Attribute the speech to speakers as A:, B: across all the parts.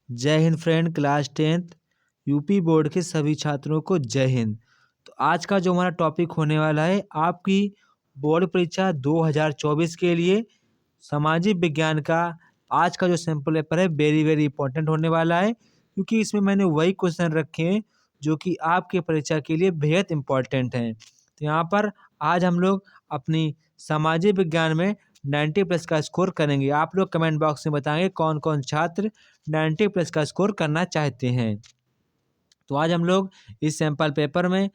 A: जय Hind friend, class 10th UP board के सभी छात्रों को जय हिंद। तो आज का जो हमारा टॉपिक होने वाला है आपकी बोर्ड परीक्षा 2024 के लिए सामाजिक विज्ञान का आज का जो सैम्पल पेपर है वेरी वेरी इंपॉर्टेंट होने वाला है, क्योंकि इसमें मैंने वही क्वेश्चन रखे हैं जो कि आपके परीक्षा के लिए बेहद इम्पॉर्टेंट हैं। तो यहाँ पर आज हम लोग अपनी सामाजिक विज्ञान में 90 प्लस का स्कोर करेंगे। आप लोग कमेंट बॉक्स में बताएंगे कौन कौन छात्र 90 प्लस का स्कोर करना चाहते हैं। तो आज हम लोग इस सैम्पल पेपर में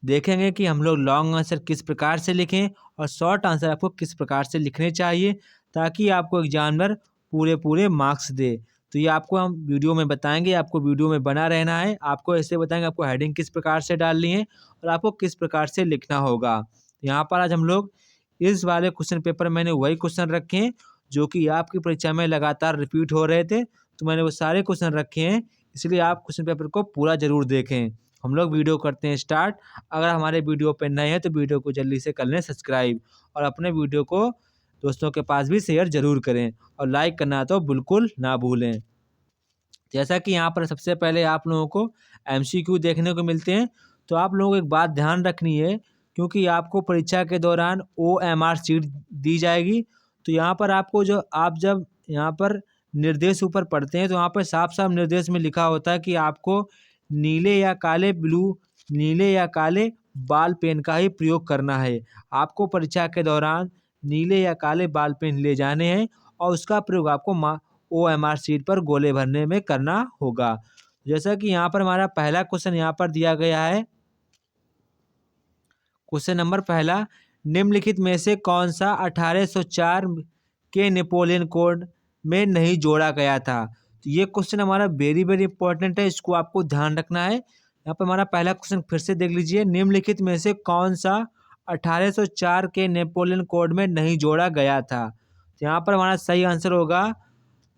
A: देखेंगे कि हम लोग लॉन्ग आंसर किस प्रकार से लिखें और शॉर्ट आंसर आपको किस प्रकार से लिखने चाहिए, ताकि आपको एग्जामिनर पूरे पूरे मार्क्स दे। तो ये आपको हम वीडियो में बताएंगे, आपको वीडियो में बना रहना है। आपको ऐसे बताएंगे आपको हेडिंग किस प्रकार से डालनी है और आपको किस प्रकार से लिखना होगा। यहाँ पर आज हम लोग इस वाले क्वेश्चन पेपर में मैंने वही क्वेश्चन रखे हैं जो कि आपकी परीक्षा में लगातार रिपीट हो रहे थे, तो मैंने वो सारे क्वेश्चन रखे हैं, इसलिए आप क्वेश्चन पेपर को पूरा जरूर देखें। हम लोग वीडियो करते हैं स्टार्ट। अगर हमारे वीडियो पे नए हैं तो वीडियो को जल्दी से कर लें सब्सक्राइब, और अपने वीडियो को दोस्तों के पास भी शेयर जरूर करें, और लाइक करना तो बिल्कुल ना भूलें। जैसा कि यहाँ पर सबसे पहले आप लोगों को एमसीक्यू देखने को मिलते हैं, तो आप लोगों को एक बात ध्यान रखनी है, क्योंकि आपको परीक्षा के दौरान OMR शीट दी जाएगी। तो यहाँ पर आपको आप जब यहाँ पर निर्देश ऊपर पढ़ते हैं तो यहाँ पर साफ साफ निर्देश में लिखा होता है कि आपको नीले या काले बाल पेन का ही प्रयोग करना है। आपको परीक्षा के दौरान नीले या काले बाल पेन ले जाने हैं और उसका प्रयोग आपको OMR शीट पर गोले भरने में करना होगा। जैसा कि यहाँ पर हमारा पहला क्वेश्चन यहाँ पर दिया गया है। क्वेश्चन नंबर पहला, निम्नलिखित में से कौन सा 1804 के नेपोलियन कोड में नहीं जोड़ा गया था? तो ये क्वेश्चन हमारा वेरी वेरी इंपॉर्टेंट है, इसको आपको ध्यान रखना है। यहाँ पर हमारा पहला क्वेश्चन फिर से देख लीजिए, निम्नलिखित में से कौन सा 1804 के नेपोलियन कोड में नहीं जोड़ा गया था? तो यहाँ पर हमारा सही आंसर होगा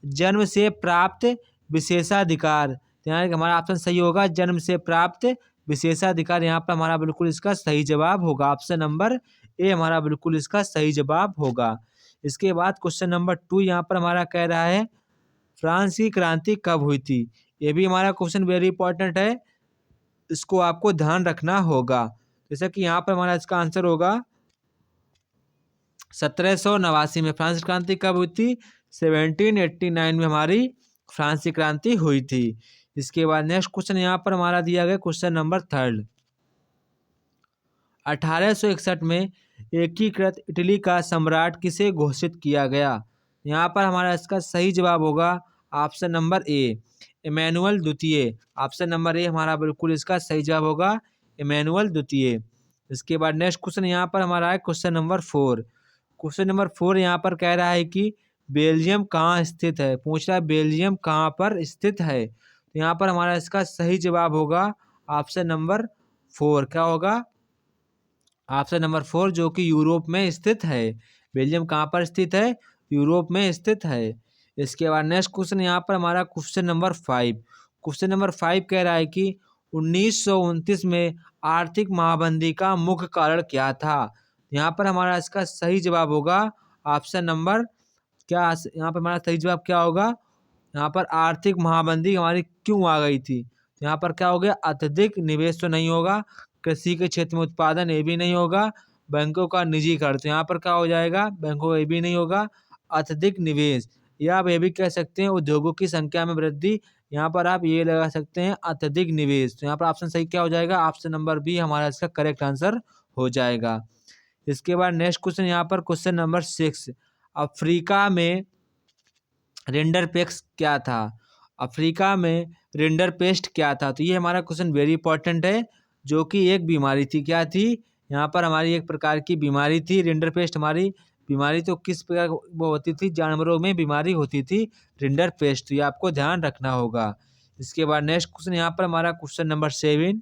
A: जन्म से प्राप्त विशेषाधिकार। तो यहाँ हमारा ऑप्शन सही होगा, जन्म से प्राप्त विशेषाधिकार। यहाँ पर हमारा बिल्कुल इसका सही जवाब होगा, ऑप्शन नंबर ए हमारा बिल्कुल इसका सही जवाब होगा। इसके बाद क्वेश्चन नंबर 2 यहाँ पर हमारा कह रहा है फ्रांस की क्रांति कब हुई थी? ये भी हमारा क्वेश्चन वेरी इंपॉर्टेंट है, इसको आपको ध्यान रखना होगा। जैसा कि यहाँ पर हमारा इसका आंसर होगा 1789 में। फ्रांस की क्रांति कब हुई थी? 1789 में हमारी फ्रांस की क्रांति हुई थी। इसके बाद नेक्स्ट क्वेश्चन यहाँ पर हमारा दिया गया क्वेश्चन नंबर 3, 1861 में एकीकृत इटली का सम्राट किसे घोषित किया गया? यहाँ पर हमारा इसका सही जवाब होगा ऑप्शन नंबर ए, इमैनुअल द्वितीय। ऑप्शन नंबर ए हमारा बिल्कुल इसका सही जवाब होगा, इमैनुअल द्वितीय। इसके बाद नेक्स्ट क्वेश्चन यहाँ पर हमारा है क्वेश्चन नंबर 4। क्वेश्चन नंबर 4 यहाँ पर कह रहा है कि बेल्जियम कहाँ स्थित है? पूछ रहा है बेल्जियम कहाँ पर स्थित है? तो यहाँ पर हमारा इसका सही जवाब होगा ऑप्शन नंबर 4। क्या होगा? ऑप्शन नंबर 4, जो कि यूरोप में स्थित है। बेल्जियम कहाँ पर स्थित है? यूरोप में स्थित है। इसके बाद नेक्स्ट क्वेश्चन यहाँ पर हमारा क्वेश्चन नंबर 5। क्वेश्चन नंबर 5 कह रहा है कि 1929 में आर्थिक महामंदी का मुख्य कारण क्या था? यहाँ पर हमारा इसका सही जवाब होगा ऑप्शन नंबर क्या? यहाँ पर हमारा सही जवाब क्या होगा? यहाँ पर आर्थिक महामंदी हमारी क्यों आ गई थी? तो यहाँ पर क्या हो गया? अत्यधिक निवेश तो नहीं होगा, कृषि के क्षेत्र में उत्पादन ये भी नहीं होगा, बैंकों का निजीकरण, तो यहाँ पर क्या हो जाएगा? बैंकों का ये भी नहीं होगा, अत्यधिक निवेश, या आप ये भी कह सकते हैं उद्योगों की संख्या में वृद्धि। यहाँ पर आप ये लगा सकते हैं अत्यधिक निवेश। तो यहाँ पर ऑप्शन सही क्या हो जाएगा? ऑप्शन नंबर बी हमारा इसका करेक्ट आंसर हो जाएगा। इसके बाद नेक्स्ट क्वेश्चन यहाँ पर क्वेश्चन नंबर 6, अफ्रीका में रिंडरपेस्ट क्या था? अफ्रीका में रिंडरपेस्ट क्या था? तो ये हमारा क्वेश्चन वेरी इंपॉर्टेंट है, जो कि एक बीमारी थी। क्या थी? यहाँ पर हमारी एक प्रकार की बीमारी थी रिंडरपेस्ट। हमारी बीमारी तो किस प्रकार वो होती थी? जानवरों में बीमारी होती थी रिंडरपेस्ट। तो ये आपको ध्यान रखना होगा। इसके बाद नेक्स्ट क्वेश्चन यहाँ पर हमारा क्वेश्चन नंबर 7।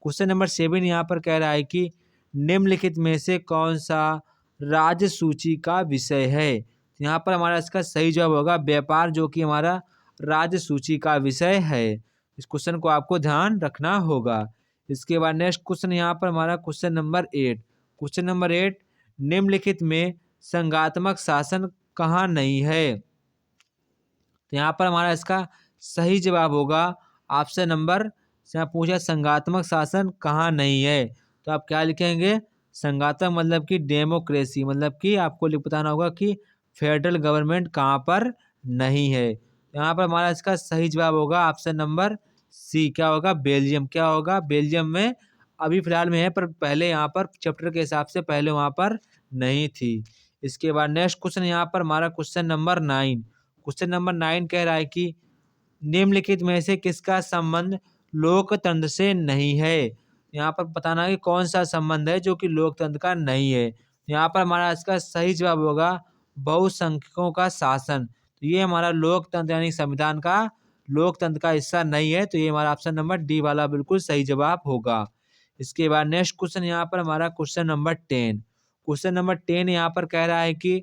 A: क्वेश्चन नंबर 7 यहाँ पर कह रहा है कि निम्नलिखित में से कौन सा राज्य सूची का विषय है? यहाँ पर हमारा इसका सही जवाब होगा व्यापार, जो कि हमारा राज्य सूची का विषय है। इस क्वेश्चन को आपको ध्यान रखना होगा। इसके बाद नेक्स्ट क्वेश्चन यहाँ पर हमारा क्वेश्चन नंबर 8। क्वेश्चन नंबर 8, निम्नलिखित में संघात्मक शासन कहाँ नहीं है? तो यहाँ पर हमारा इसका सही जवाब होगा ऑप्शन नंबर से। यहाँ पूछा संघात्मक शासन कहाँ नहीं है, तो आप क्या लिखेंगे? संघात्मक मतलब कि डेमोक्रेसी, मतलब कि आपको बताना होगा कि फेडरल गवर्नमेंट कहाँ पर नहीं है। यहाँ पर हमारा इसका सही जवाब होगा ऑप्शन नंबर सी। क्या होगा? बेल्जियम। क्या होगा? बेल्जियम में अभी फिलहाल में है, पर पहले यहाँ पर चैप्टर के हिसाब से पहले वहाँ पर नहीं थी। इसके बाद नेक्स्ट क्वेश्चन यहाँ पर हमारा क्वेश्चन नंबर 9। क्वेश्चन नंबर 9 कह रहा है कि निम्नलिखित में से किसका संबंध लोकतंत्र से नहीं है? यहाँ पर बताना है कि कौन सा संबंध है जो कि लोकतंत्र का नहीं है। यहाँ पर हमारा इसका सही जवाब होगा बहुसंख्यकों का शासन। तो ये हमारा लोकतंत्र यानी संविधान का लोकतंत्र का हिस्सा नहीं है, तो ये हमारा ऑप्शन नंबर डी वाला बिल्कुल सही जवाब होगा। इसके बाद नेक्स्ट क्वेश्चन यहाँ पर हमारा क्वेश्चन नंबर 10। क्वेश्चन नंबर 10 यहाँ पर कह रहा है कि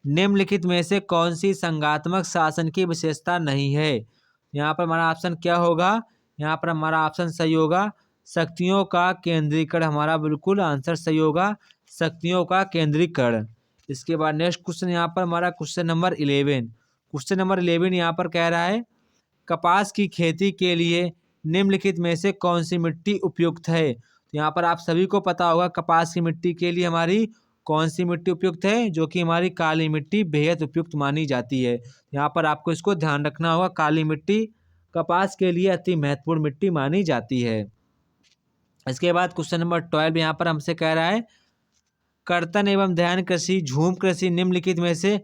A: निम्नलिखित में से कौन सी संघात्मक शासन की विशेषता नहीं है? यहाँ पर हमारा ऑप्शन क्या होगा? यहाँ पर हमारा ऑप्शन सही होगा शक्तियों का केंद्रीकरण। हमारा बिल्कुल आंसर सही होगा शक्तियों का केंद्रीकरण। इसके बाद नेक्स्ट क्वेश्चन यहाँ पर हमारा क्वेश्चन नंबर 11। क्वेश्चन नंबर 11 यहाँ पर कह रहा है कपास की खेती के लिए निम्नलिखित में से कौन सी मिट्टी उपयुक्त है? तो यहाँ पर आप सभी को पता होगा कपास की मिट्टी के लिए हमारी कौन सी मिट्टी उपयुक्त है, जो कि हमारी काली मिट्टी बेहद उपयुक्त मानी जाती है। यहाँ पर आपको इसको ध्यान रखना होगा, काली मिट्टी कपास के लिए अति महत्वपूर्ण मिट्टी मानी जाती है। इसके बाद क्वेश्चन नंबर 12 यहाँ पर हमसे कह रहा है कर्तन एवं ध्यान कृषि झूम कृषि निम्नलिखित में से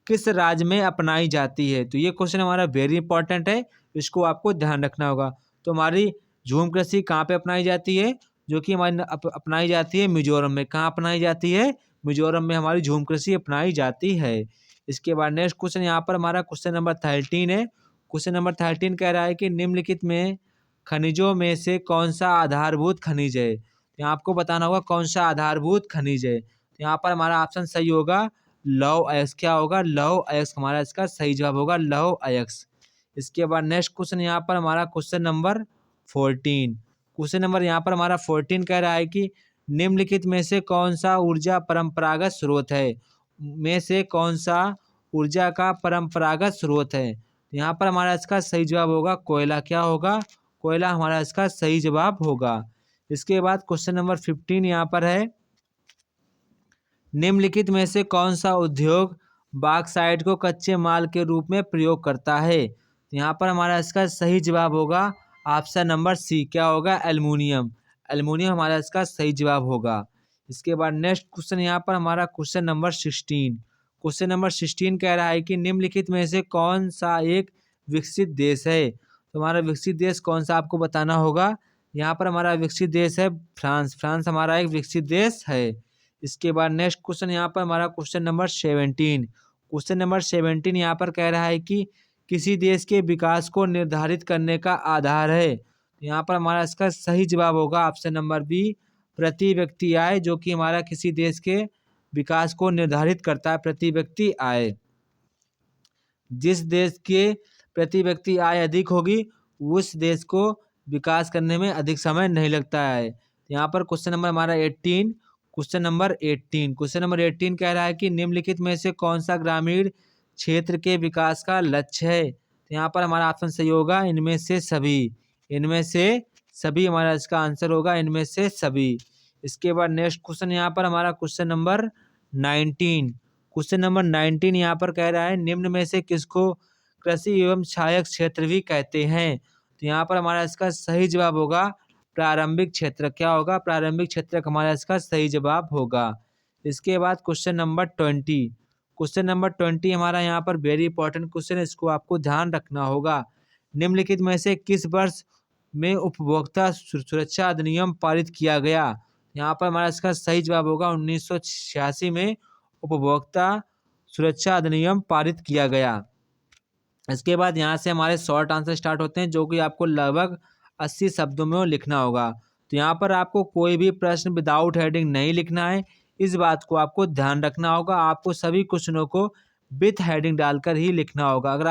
A: किस राज्य में अपनाई जाती है? तो ये क्वेश्चन हमारा वेरी इंपॉर्टेंट है, इसको आपको ध्यान रखना होगा। तो हमारी झूम कृषि कहाँ पे अपनाई जाती है? जो कि हमारी अपनाई जाती है मिजोरम में। कहाँ अपनाई जाती है? मिजोरम में हमारी झूम कृषि अपनाई जाती है। इसके बाद नेक्स्ट क्वेश्चन यहाँ पर हमारा क्वेश्चन नंबर 13 है। क्वेश्चन नंबर 13 कह रहा है कि निम्नलिखित में खनिजों में से कौन सा आधारभूत खनिज है? यहाँ आपको बताना होगा कौन सा आधारभूत खनिज है। यहाँ पर हमारा ऑप्शन सही होगा लौह अयस्क। क्या होगा? लौह अयस्क हमारा इसका सही जवाब होगा लौह अयस्क। इसके बाद नेक्स्ट क्वेश्चन यहाँ पर हमारा क्वेश्चन नंबर 14। क्वेश्चन नंबर यहाँ पर हमारा 14 कह रहा है कि निम्नलिखित में से कौन सा ऊर्जा परंपरागत स्रोत है? में से कौन सा ऊर्जा का परंपरागत स्रोत है? यहाँ पर हमारा इसका सही जवाब होगा कोयला। क्या होगा? कोयला हमारा इसका सही जवाब होगा। इसके बाद क्वेश्चन नंबर 15 यहाँ पर है निम्नलिखित में से कौन सा उद्योग बॉक्साइट को कच्चे माल के रूप में प्रयोग करता है? तो यहाँ पर हमारा इसका सही जवाब होगा ऑप्शन नंबर सी। क्या होगा? एल्युमिनियम। एल्युमिनियम हमारा इसका सही जवाब होगा। इसके बाद नेक्स्ट क्वेश्चन यहाँ पर हमारा क्वेश्चन नंबर 16। क्वेश्चन नंबर 16 कह रहा है कि निम्नलिखित में से कौन सा एक विकसित देश है? तो हमारा विकसित देश कौन सा आपको बताना होगा। यहाँ पर हमारा विकसित देश है फ्रांस। फ्रांस हमारा एक विकसित देश है। इसके बाद नेक्स्ट क्वेश्चन यहाँ पर हमारा क्वेश्चन नंबर 17। क्वेश्चन नंबर 17 यहाँ पर कह रहा है कि किसी देश के विकास को निर्धारित करने का आधार है। यहाँ पर हमारा इसका सही जवाब होगा ऑप्शन नंबर बी प्रति व्यक्ति आय, जो कि हमारा किसी देश के विकास को निर्धारित करता है। प्रति व्यक्ति आय, जिस देश के प्रति व्यक्ति आय अधिक होगी उस देश को विकास करने में अधिक समय नहीं लगता है। यहाँ पर क्वेश्चन नंबर हमारा 18। क्वेश्चन नंबर 18 कह रहा है कि निम्नलिखित में से कौन सा ग्रामीण क्षेत्र के विकास का लक्ष्य है? तो यहाँ पर हमारा ऑप्शन सही होगा इनमें से सभी। इनमें से सभी हमारा इसका आंसर होगा इनमें से सभी। इसके बाद नेक्स्ट क्वेश्चन यहाँ पर हमारा क्वेश्चन नंबर 19। क्वेश्चन नंबर 19 यहाँ पर कह रहा है निम्न में से किसको कृषि एवं सहायक क्षेत्र भी कहते हैं? तो यहाँ पर हमारा इसका सही जवाब होगा प्रारंभिक क्षेत्र। क्या होगा? प्रारंभिक क्षेत्र हमारा इसका सही जवाब होगा। इसके बाद क्वेश्चन नंबर 20। क्वेश्चन नंबर 20 हमारा यहाँ पर वेरी इंपॉर्टेंट क्वेश्चन है, इसको आपको ध्यान रखना होगा। निम्नलिखित में से किस वर्ष में उपभोक्ता सुरक्षा अधिनियम पारित किया गया? यहाँ पर हमारा इसका सही जवाब होगा 1986 में उपभोक्ता सुरक्षा अधिनियम पारित किया गया। इसके बाद यहाँ से हमारे शॉर्ट आंसर स्टार्ट होते हैं, जो कि आपको लगभग 80 शब्दों में लिखना होगा। तो यहाँ पर आपको कोई भी प्रश्न विदाउट हेडिंग नहीं लिखना है, इस बात को आपको ध्यान रखना होगा। आपको सभी क्वेश्चनों को विथ हेडिंग डालकर ही लिखना होगा। अगर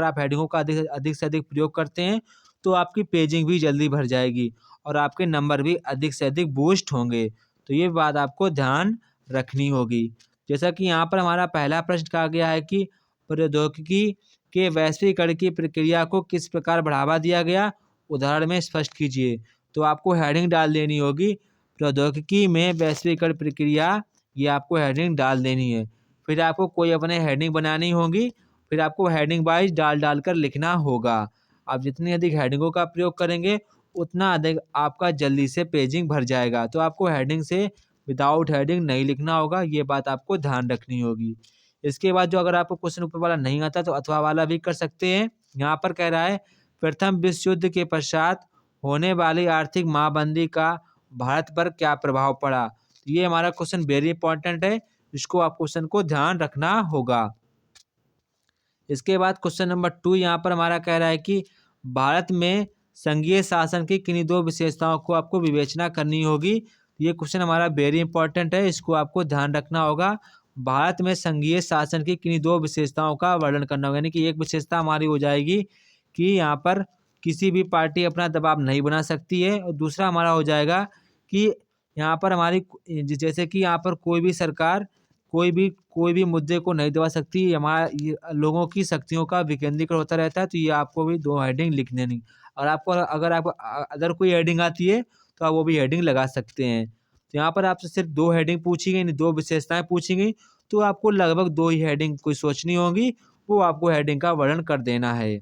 A: आप हेडिंगों का अधिक से अधिक प्रयोग करते हैं तो आपकी पेजिंग भी जल्दी भर जाएगी और आपके नंबर भी अधिक से अधिक बूस्ट होंगे। तो ये बात आपको ध्यान रखनी होगी। जैसा कि यहाँ पर हमारा पहला प्रश्न कहा गया है कि प्रौद्योगिकी के वैश्वीकरण की प्रक्रिया को किस प्रकार बढ़ावा दिया गया, उदाहरण में स्पष्ट कीजिए। तो आपको हेडिंग डाल देनी होगी प्रौद्योगिकी में वैश्वीकरण प्रक्रिया, ये आपको हेडिंग डाल देनी है। फिर आपको कोई अपने हेडिंग बनानी होगी, फिर आपको हेडिंग वाइज डाल कर लिखना होगा। आप जितनी अधिक हेडिंगों का प्रयोग करेंगे उतना अधिक आपका जल्दी से पेजिंग भर जाएगा। तो आपको हेडिंग से विदाउट हेडिंग नहीं लिखना होगा, ये बात आपको ध्यान रखनी होगी। इसके बाद जो अगर आपको क्वेश्चन ऊपर वाला नहीं आता तो अथवा वाला भी कर सकते हैं। यहाँ पर कह रहा है प्रथम विश्व युद्ध के पश्चात होने वाली आर्थिक महामंदी का भारत पर क्या प्रभाव पड़ा। ये हमारा क्वेश्चन वेरी इंपॉर्टेंट है, इसको आप क्वेश्चन को ध्यान रखना होगा। इसके बाद क्वेश्चन नंबर 2 यहाँ पर हमारा कह रहा है कि भारत में संघीय शासन की किन्हीं दो विशेषताओं को आपको विवेचना करनी होगी। ये क्वेश्चन हमारा वेरी इंपॉर्टेंट है, इसको आपको ध्यान रखना होगा। भारत में संघीय शासन की किन्हीं दो विशेषताओं का वर्णन करना होगा, यानी कि एक विशेषता हमारी हो जाएगी कि यहाँ पर किसी भी पार्टी अपना दबाव नहीं बना सकती है, और दूसरा हमारा हो जाएगा कि यहाँ पर हमारी जैसे कि यहाँ पर कोई भी सरकार कोई भी मुद्दे को नहीं दबा सकती, हमारा लोगों की शक्तियों का विकेंद्रीकरण होता रहता है। तो ये आपको भी 2 हेडिंग लिखने नहीं, और आपको अगर आपको अदर कोई हेडिंग आती है तो आप वो भी हेडिंग लगा सकते हैं। तो यहाँ पर आपसे सिर्फ 2 हेडिंग पूछी गई, 2 विशेषताएं पूछी गई, तो आपको लगभग 2 ही हेडिंग कोई सोचनी होगी, वो आपको हेडिंग का वर्णन कर देना है।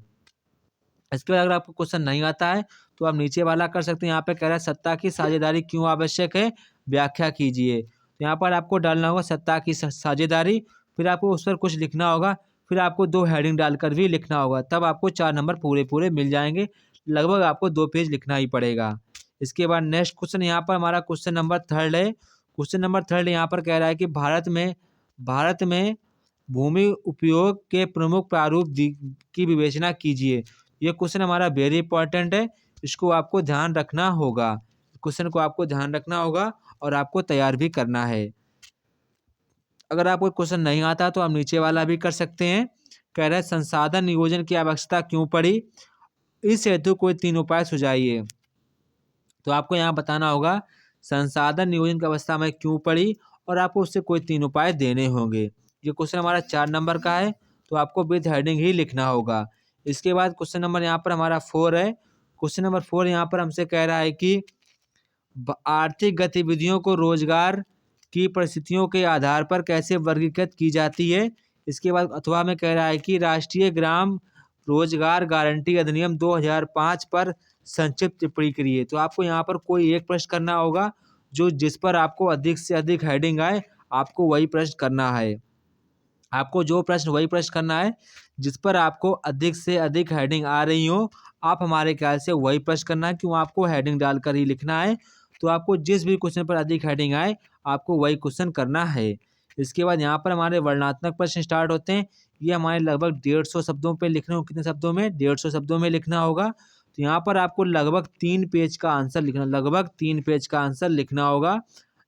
A: इसके बाद अगर आपको क्वेश्चन नहीं आता है तो आप नीचे वाला कर सकते हैं। यहाँ पे कह रहा है सत्ता की साझेदारी क्यों आवश्यक है, व्याख्या कीजिए। तो यहाँ पर आपको डालना होगा सत्ता की साझेदारी, फिर आपको उस पर कुछ लिखना होगा, फिर आपको 2 हेडिंग डालकर भी लिखना होगा, तब आपको 4 नंबर पूरे मिल जाएंगे। लगभग आपको 2 पेज लिखना ही पड़ेगा। इसके बाद नेक्स्ट क्वेश्चन यहाँ पर हमारा क्वेश्चन नंबर 3 है। क्वेश्चन नंबर 3 यहाँ पर कह रहा है कि भारत में भूमि उपयोग के प्रमुख प्रारूप की विवेचना कीजिए। ये क्वेश्चन हमारा वेरी इंपॉर्टेंट है, इसको आपको ध्यान रखना होगा। क्वेश्चन को आपको ध्यान रखना होगा और आपको तैयार भी करना है। अगर आपको क्वेश्चन नहीं आता तो आप नीचे वाला भी कर सकते हैं। कह रहे हैं संसाधन नियोजन की आवश्यकता क्यों पड़ी, इस हेतु कोई 3 उपाय सुझाइए। तो आपको यहाँ बताना होगा संसाधन नियोजन की अवस्था में क्यों पड़ी, और आपको उससे कोई 3 उपाय देने होंगे। ये क्वेश्चन हमारा 4 नंबर का है, तो आपको विद हेडिंग ही लिखना होगा। इसके बाद क्वेश्चन नंबर यहाँ पर हमारा 4 है। क्वेश्चन नंबर 4 यहाँ पर हमसे कह रहा है कि आर्थिक गतिविधियों को रोजगार की परिस्थितियों के आधार पर कैसे वर्गीकृत की जाती है। इसके बाद अथवा में कह रहा है कि राष्ट्रीय ग्राम रोजगार गारंटी अधिनियम 2005 पर संक्षिप्त टिप्पणी करिए। तो आपको यहाँ पर कोई एक प्रश्न करना होगा, जिस पर आपको अधिक से अधिक हेडिंग आए, आपको वही प्रश्न करना है। आपको जो प्रश्न वही प्रश्न करना है जिस पर आपको अधिक से अधिक हेडिंग आ रही हो, आप हमारे ख्याल से वही प्रश्न करना है, क्यों आपको हेडिंग डालकर ही लिखना है। तो आपको जिस भी क्वेश्चन पर अधिक हेडिंग आए, आपको वही क्वेश्चन करना है। इसके बाद यहाँ पर हमारे वर्णनात्मक प्रश्न स्टार्ट होते हैं। ये हमारे लगभग 150 शब्दों पे लिखने हो, कितने शब्दों में, 150 शब्दों में लिखना होगा। तो यहाँ पर आपको लगभग 3 पेज का आंसर लिखना, लगभग 3 पेज का आंसर लिखना होगा।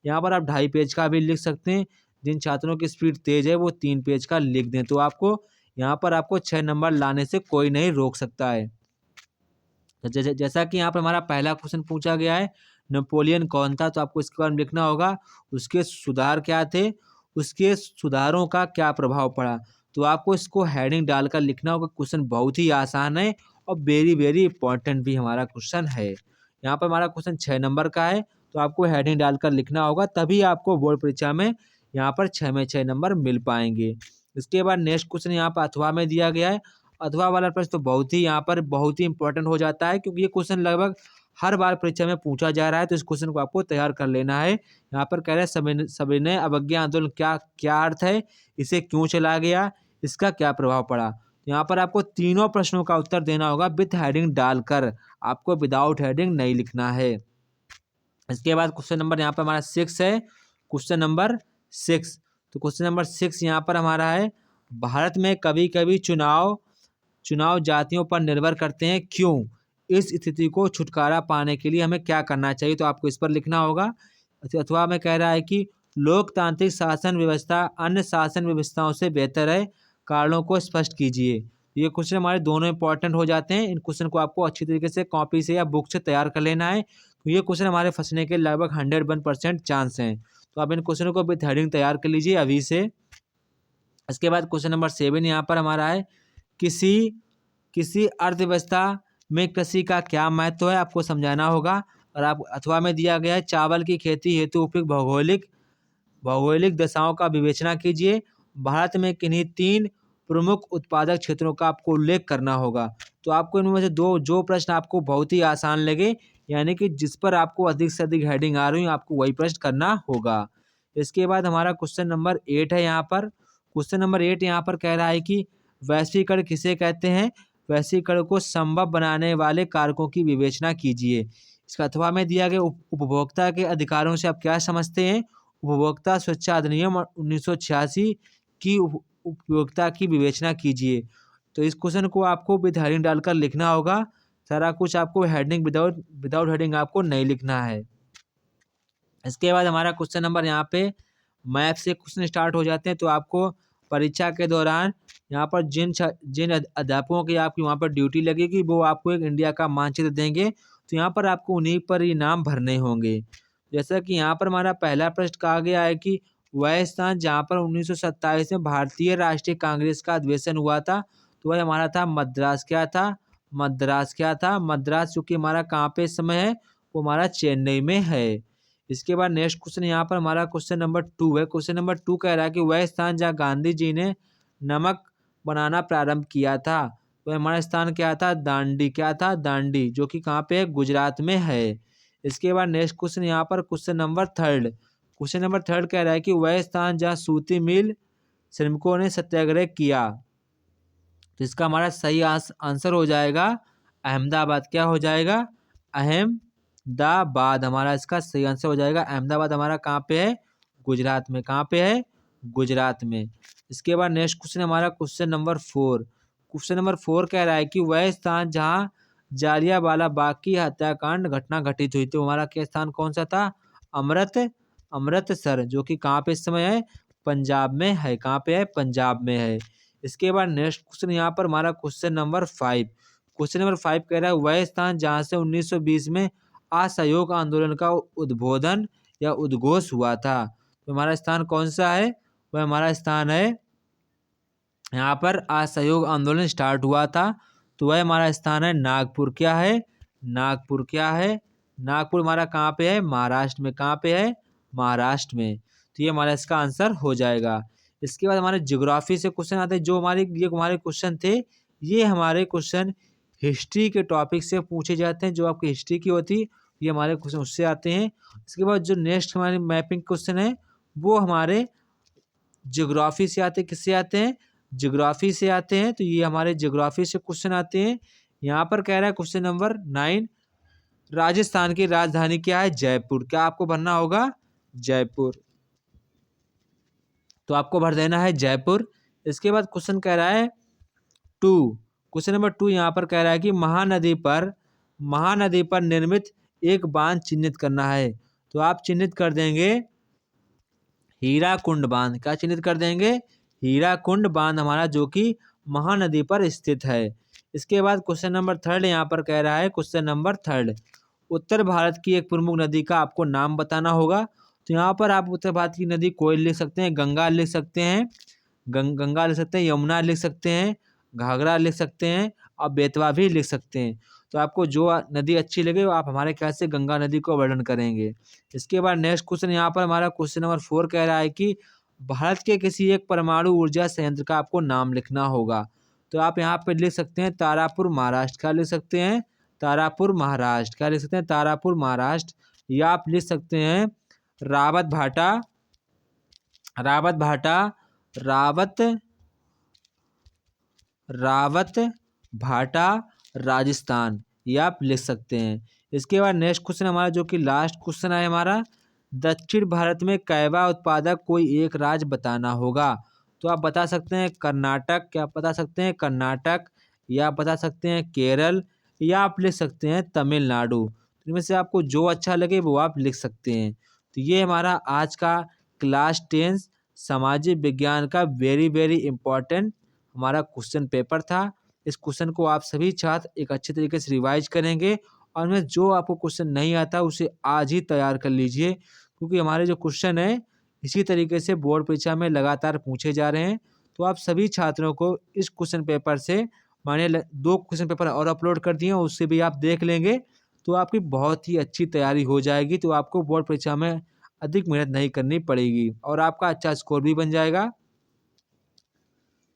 A: यहाँ पर आप 2.5 पेज का भी लिख सकते हैं। जिन छात्रों की स्पीड तेज है वो 3 पेज का लिख दें, तो आपको यहाँ पर आपको 6 नंबर लाने से कोई नहीं रोक सकता है। जैसा कि यहाँ पर हमारा पहला क्वेश्चन पूछा गया है, नेपोलियन कौन था, तो आपको इसके बारे में लिखना होगा, उसके सुधार क्या थे, उसके सुधारों का क्या प्रभाव पड़ा। तो आपको इसको हेडिंग डालकर लिखना होगा। क्वेश्चन बहुत ही आसान है और वेरी इंपॉर्टेंट भी हमारा क्वेश्चन है। यहाँ पर हमारा क्वेश्चन 6 नंबर का है, तो आपको हेडिंग डालकर लिखना होगा, तभी आपको बोर्ड परीक्षा में यहाँ पर 6 में 6 नंबर मिल पाएंगे। इसके बाद नेक्स्ट क्वेश्चन यहाँ पर अथवा में दिया गया है। अथवा वाला प्रश्न तो बहुत ही यहाँ पर बहुत ही इंपॉर्टेंट हो जाता है, क्योंकि ये क्वेश्चन लगभग हर बार परीक्षा में पूछा जा रहा है, तो इस क्वेश्चन को आपको तैयार कर लेना है। यहाँ पर कह रहे हैं सविनय अवज्ञा आंदोलन क्या अर्थ है, इसे क्यों चलाया गया, इसका क्या प्रभाव पड़ा। यहाँ पर आपको तीनों प्रश्नों का उत्तर देना होगा विथ हेडिंग डालकर, आपको विदाउट हेडिंग नहीं लिखना है। इसके बाद क्वेश्चन नंबर यहाँ पर हमारा 6 है। क्वेश्चन नंबर 6, तो क्वेश्चन नंबर 6 यहाँ पर हमारा है, भारत में कभी कभी चुनाव जातियों पर निर्भर करते हैं, क्यों, इस स्थिति को छुटकारा पाने के लिए हमें क्या करना चाहिए। तो आपको इस पर लिखना होगा। अथवा में कह रहा है कि लोकतांत्रिक शासन व्यवस्था अन्य शासन व्यवस्थाओं से बेहतर है, कारणों को स्पष्ट कीजिए। ये क्वेश्चन हमारे दोनों इंपॉर्टेंट हो जाते हैं। इन क्वेश्चन को आपको अच्छी तरीके से कॉपी से या बुक से तैयार कर लेना है। तो ये क्वेश्चन हमारे फंसने के लगभग 101% चांस हैं। तो आप इन क्वेश्चनों को विद हेडिंग तैयार कर लीजिए अभी से। इसके बाद क्वेश्चन नंबर 7 यहाँ पर हमारा है, किसी अर्थव्यवस्था में कृषि का क्या महत्व है, आपको समझाना होगा। और आप अथवा में दिया गया है, चावल की खेती हेतु उपयुक्त भौगोलिक दशाओं का विवेचना कीजिए। भारत में किन्हीं 3 प्रमुख उत्पादक क्षेत्रों का आपको उल्लेख करना होगा। तो आपको इनमें से जो प्रश्न आपको बहुत ही आसान लगे, यानी कि जिस पर आपको अधिक से अधिक हेडिंग आ रही है, आपको वही प्रश्न करना होगा। इसके बाद हमारा क्वेश्चन नंबर 8 है यहाँ पर। क्वेश्चन नंबर 8 यहाँ पर कह रहा है कि वैश्वीकरण किसे कहते हैं? वैश्वीकरण को संभव बनाने वाले कारकों की विवेचना कीजिए। इसका अथवा में दिया गया उपभोक्ता के अधिकारों से आप क्या समझते हैं? उपभोक्ता सुरक्षा अधिनियम 1986 की उपयोगिता की विवेचना कीजिए। तो इस क्वेश्चन को आपको विद हेडिंग डालकर लिखना होगा। सारा कुछ आपको हेडिंग विदाउट हेडिंग आपको नहीं लिखना है। इसके बाद हमारा क्वेश्चन नंबर यहाँ पे मैथ से क्वेश्चन स्टार्ट हो जाते हैं। तो आपको परीक्षा के दौरान यहाँ पर जिन अध्यापकों की आपकी वहाँ पर ड्यूटी लगेगी, वो आपको एक इंडिया का मानचित्र देंगे। तो यहाँ पर आपको उन्हीं पर ये नाम भरने होंगे। जैसा कि यहाँ पर हमारा पहला प्रश्न कहा गया है कि वह स्थान जहाँ पर 1927 में भारतीय राष्ट्रीय कांग्रेस का अधिवेशन हुआ था, तो वह हमारा था मद्रास। क्या था? मद्रास चूँकि हमारा कहाँ पे इस समय है, वो हमारा चेन्नई में है। इसके बाद नेक्स्ट क्वेश्चन यहाँ पर हमारा क्वेश्चन नंबर 2 है। क्वेश्चन नंबर 2 कह रहा है कि वह स्थान जहाँ गांधी जी ने नमक बनाना प्रारंभ किया था, वह हमारा स्थान क्या था? दांडी। क्या था? दांडी, जो कि कहाँ पे है? गुजरात में है। इसके बाद नेक्स्ट क्वेश्चन यहाँ पर क्वेश्चन नंबर 3 कह रहा है कि वह स्थान जहाँ सूती मिल श्रमिकों ने सत्याग्रह किया। तो इसका हमारा सही आंसर हो जाएगा अहमदाबाद। क्या हो जाएगा? अहमदाबाद हमारा इसका सही आंसर हो जाएगा। अहमदाबाद हमारा कहाँ पे है? गुजरात में। कहाँ पे है? गुजरात में। इसके बाद नेक्स्ट क्वेश्चन हमारा क्वेश्चन नंबर 4 कह रहा है कि वह स्थान जहाँ जालियांवाला बाग की हत्याकांड घटना घटित हुई। तो हमारा क्या स्थान कौन सा था? अमृतसर, जो कि कहाँ पे इस समय है? पंजाब में है। कहाँ पे है? पंजाब में है। इसके बाद नेक्स्ट क्वेश्चन यहाँ पर हमारा क्वेश्चन नंबर 5 कह रहा है वह स्थान जहाँ से 1920 में असहयोग आंदोलन का उद्बोधन या उद्घोष हुआ था। तो हमारा स्थान कौन सा है? वह हमारा स्थान है, यहाँ पर असहयोग आंदोलन स्टार्ट हुआ था, तो वह हमारा स्थान है नागपुर। क्या है? नागपुर। क्या है? नागपुर हमारा कहाँ पे है? महाराष्ट्र में। कहाँ पे है? महाराष्ट्र में। तो ये हमारा इसका आंसर हो जाएगा। इसके बाद हमारे ज्योग्राफी से क्वेश्चन आते हैं। जो हमारे क्वेश्चन थे, ये हमारे क्वेश्चन हिस्ट्री के टॉपिक से पूछे जाते हैं। जो आपकी हिस्ट्री की होती, ये हमारे क्वेश्चन उससे आते हैं। इसके बाद जो नेक्स्ट हमारे मैपिंग क्वेश्चन है, वो हमारे ज्योग्राफी से आते हैं। किससे आते हैं? ज्योग्राफी से आते हैं। तो ये हमारे ज्योग्राफी से क्वेश्चन आते हैं। यहाँ पर कह रहा है क्वेश्चन नंबर 9, राजस्थान की राजधानी क्या है? जयपुर। क्या आपको भरना होगा? जयपुर। तो आपको भर देना है जयपुर। इसके बाद क्वेश्चन कह रहा है 2, क्वेश्चन नंबर 2 यहाँ पर कह रहा है कि महानदी पर निर्मित एक बांध चिन्हित करना है। तो आप चिन्हित कर देंगे हीराकुंड बांध। क्या चिन्हित कर देंगे? हीराकुंड बांध हमारा, जो कि महानदी पर स्थित है। इसके बाद क्वेश्चन नंबर 3 यहाँ पर कह रहा है, क्वेश्चन नंबर 3, उत्तर भारत की एक प्रमुख नदी का आपको नाम बताना होगा। तो यहाँ पर आप उत्तर भारत की नदी कोई लिख सकते हैं, गंगा लिख सकते हैं, गंगा लिख सकते हैं, यमुना लिख सकते हैं, घाघरा लिख सकते हैं और बेतवा भी लिख सकते हैं। तो आपको जो नदी अच्छी लगे वो आप हमारे ख्याल से गंगा नदी को वर्णन करेंगे। इसके बाद नेक्स्ट क्वेश्चन यहाँ पर हमारा क्वेश्चन नंबर 4 कह रहा है कि भारत के किसी एक परमाणु ऊर्जा संयंत्र का आपको नाम लिखना होगा। तो आप यहाँ पर लिख सकते हैं तारापुर महाराष्ट्र। क्या लिख सकते हैं? तारापुर महाराष्ट्र। क्या लिख सकते हैं? तारापुर महाराष्ट्र। या आप लिख सकते हैं रावत भाटा राजस्थान। ये आप लिख सकते हैं। इसके बाद नेक्स्ट क्वेश्चन हमारा, जो कि लास्ट क्वेश्चन है हमारा, दक्षिण भारत में कैवा उत्पादक कोई एक राज्य बताना होगा। तो आप बता सकते हैं कर्नाटक। क्या आप बता सकते हैं? कर्नाटक। या आप बता सकते हैं केरल, या आप लिख सकते हैं तमिलनाडु। इनमें से आपको जो अच्छा लगे वो आप लिख सकते हैं। तो ये हमारा आज का क्लास 10 सामाजिक विज्ञान का वेरी इम्पोर्टेंट हमारा क्वेश्चन पेपर था। इस क्वेश्चन को आप सभी छात्र एक अच्छे तरीके से रिवाइज करेंगे और में जो आपको क्वेश्चन नहीं आता उसे आज ही तैयार कर लीजिए, क्योंकि हमारे जो क्वेश्चन है इसी तरीके से बोर्ड परीक्षा में लगातार पूछे जा रहे हैं। तो आप सभी छात्रों को इस क्वेश्चन पेपर से मैंने 2 क्वेश्चन पेपर और अपलोड कर दिए हैं, उससे भी आप देख लेंगे तो आपकी बहुत ही अच्छी तैयारी हो जाएगी। तो आपको बोर्ड परीक्षा में अधिक मेहनत नहीं करनी पड़ेगी और आपका अच्छा स्कोर भी बन जाएगा।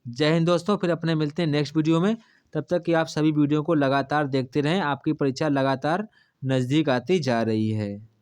A: जय हिंद दोस्तों, फिर अपने मिलते हैं नेक्स्ट वीडियो में। तब तक कि आप सभी वीडियो को लगातार देखते रहें, आपकी परीक्षा लगातार नज़दीक आती जा रही है।